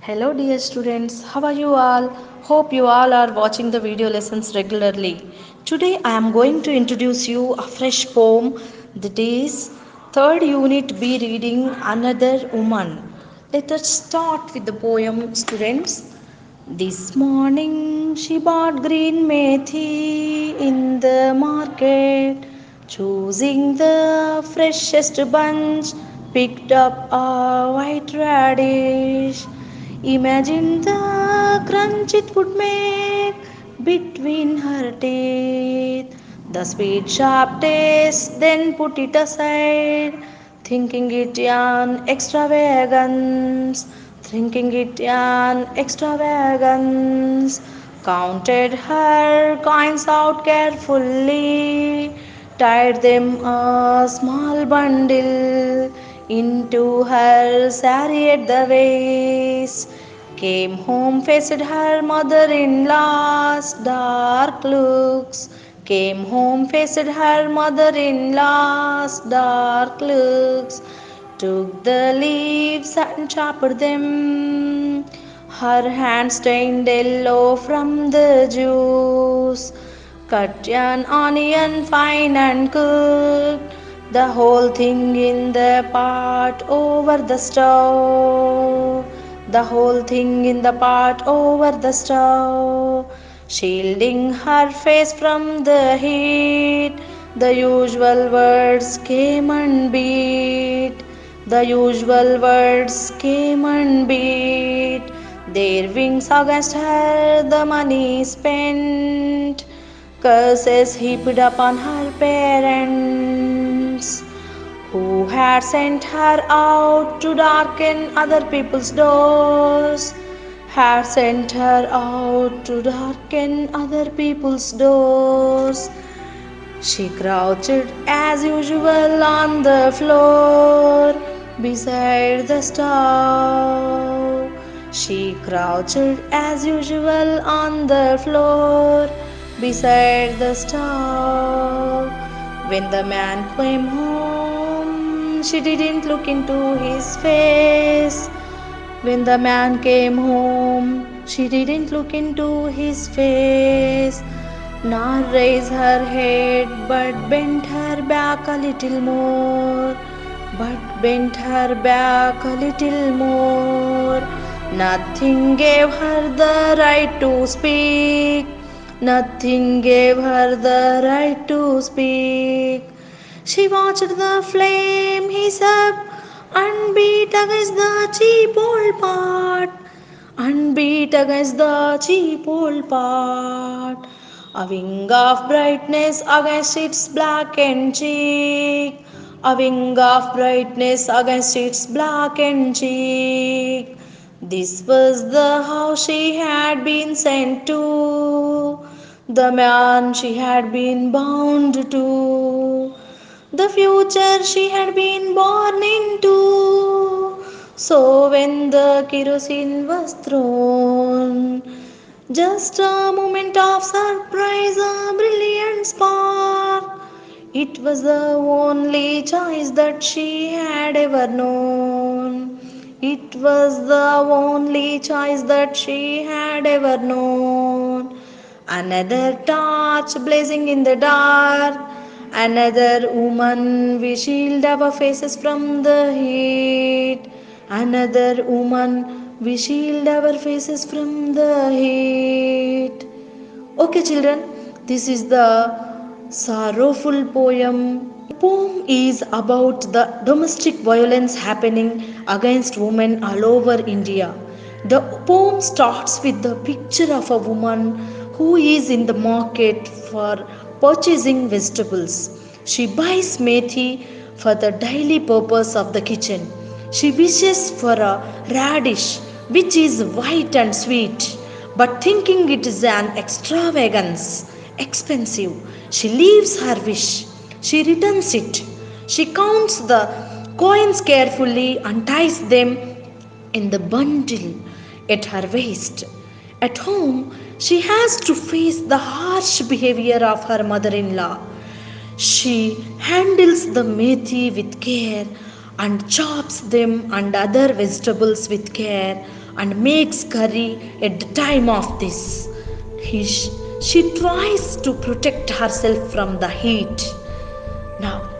Hello dear students, how are you all? Hope you all are watching the video lessons regularly. Today I am going to introduce you a fresh poem that is third unit B reading Another Woman. Let us start with the poem students. This morning she bought green methi in the market, choosing the freshest bunch, picked up a white radish. Imagine the crunch it would make between her teeth. The sweet sharp taste, then put it aside, thinking it an extravagance, thinking it an extravagance. Counted her coins out carefully, tied them a small bundle into her saree at the waist. Came home, faced her mother in law's dark looks. Came home, faced her mother in law's dark looks. Took the leaves and chopped them. Her hands stained yellow from the juice. Cut an onion fine and cooked the whole thing in the pot over the stove. The whole thing in the pot over the stove, shielding her face from the heat. The usual words came and beat. The usual words came and beat. Their wings against her, the money spent. Curses heaped upon her parents, who had sent her out to darken other people's doors, had sent her out to darken other people's doors. She crouched as usual on the floor beside the stove. She crouched as usual on the floor beside the stove. When the man came home, she didn't look into his face. When the man came home, she didn't look into his face, nor raise her head, but bent her back a little more, but bent her back a little more. Nothing gave her the right to speak. Nothing gave her the right to speak. She watched the flame hiss up and beat against the cheap old pot, and beat against the cheap old pot. A wing of brightness against its blackened cheek, a wing of brightness against its blackened cheek. This was the house she had been sent to, the man she had been bound to, the future she had been born into. So when the kerosene was thrown, just a moment of surprise, a brilliant spark. It was the only choice that she had ever known. It was the only choice that she had ever known. Another torch blazing in the dark. Another woman, we shield our faces from the heat. Another woman, we shield our faces from the heat. Okay, children, this is the sorrowful poem. The poem is about the domestic violence happening against women all over India. The poem starts with the picture of a woman who is in the market for purchasing vegetables. She buys methi for the daily purpose of the kitchen. She wishes for a radish which is white and sweet, but thinking it is an extravagance, expensive, she leaves her wish. She returns it. She counts the coins carefully and ties them in the bundle at her waist. At home, she has to face the harsh behavior of her mother in law. She handles the methi with care and chops them and other vegetables with care and makes curry at the time of this. He, she tries to protect herself from the heat. Now,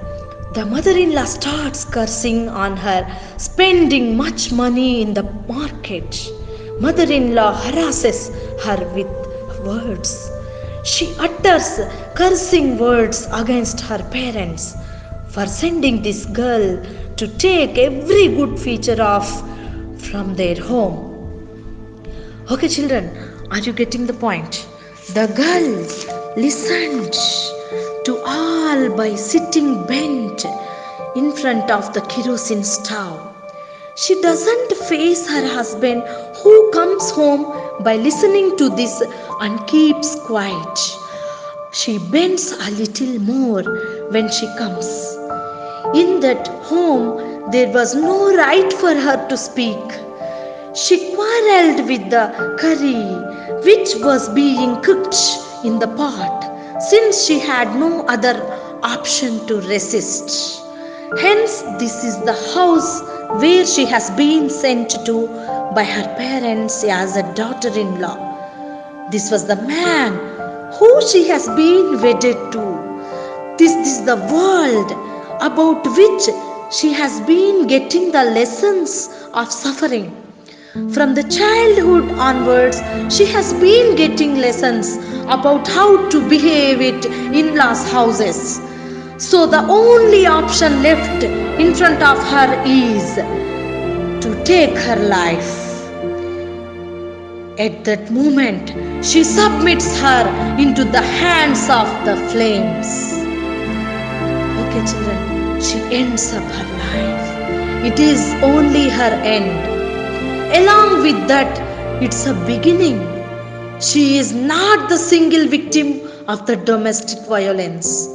the mother in law starts cursing on her, spending much money in the market. Mother in law harasses her with words. She utters cursing words against her parents for sending this girl to take every good feature off from their home. Okay, children, are you getting the point? The girl listened to all by sitting bent in front of the kerosene stove. She doesn't face her husband who comes home by listening to this and keeps quiet. She bends a little more when she comes. In that home, there was no right for her to speak. She quarreled with the curry which was being cooked in the pot, since she had no other option to resist. Hence, this is the house where she has been sent to by her parents as a daughter in law. This was the man who she has been wedded to. This is the world about which she has been getting the lessons of suffering. From the childhood onwards, she has been getting lessons about how to behave at in-laws' houses. So the only option left in front of her is to take her life. At that moment, she submits her into the hands of the flames. Okay, children, she ends up her life. It is only her end. Along with that, it's a beginning. She is not the single victim of the domestic violence.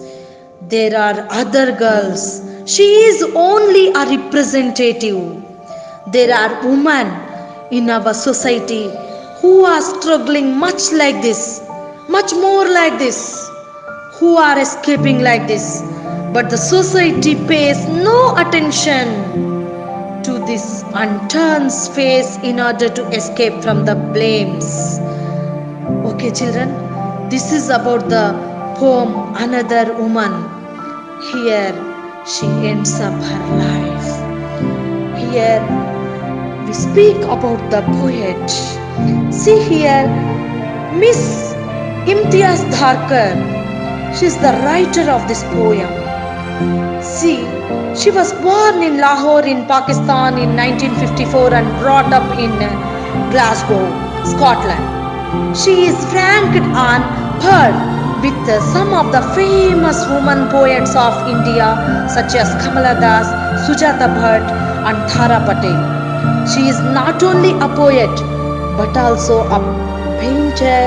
There are other girls. She is only a representative. There are women in our society who are struggling much like this, much more like this, who are escaping like this. But the society pays no attention to this and turns face in order to escape from the blames. Okay, children, this is about the poem Another Woman. Here she ends up her life. Here we speak about the poet. See here, Miss Imtiaz Dharkar. She is the writer of this poem. See, she was born in Lahore in Pakistan in 1954 and brought up in Glasgow, Scotland. She is ranked on par with some of the famous women poets of India such as Kamala Das, Sujata Bhatt and Thara Patel. She is not only a poet but also a painter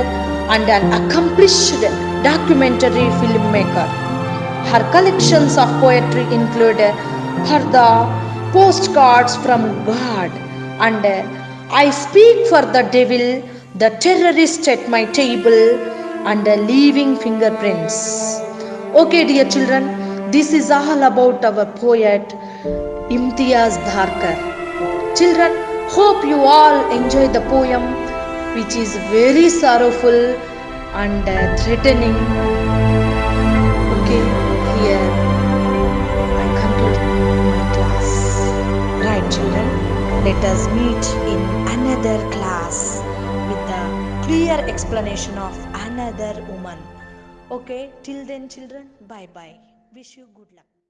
and an accomplished documentary filmmaker. Her collections of poetry include Parda, Postcards from God, and I Speak for the Devil, The Terrorist at My Table, and Leaving Fingerprints. Okay, dear children, this is all about our poet Imtiaz Dharkar. Children, hope you all enjoy the poem, which is very sorrowful and threatening. Okay, here I conclude my class. Right, children, let us meet in another class with the clear explanation of another woman. Okay, till then, children, bye bye. Wish you good luck.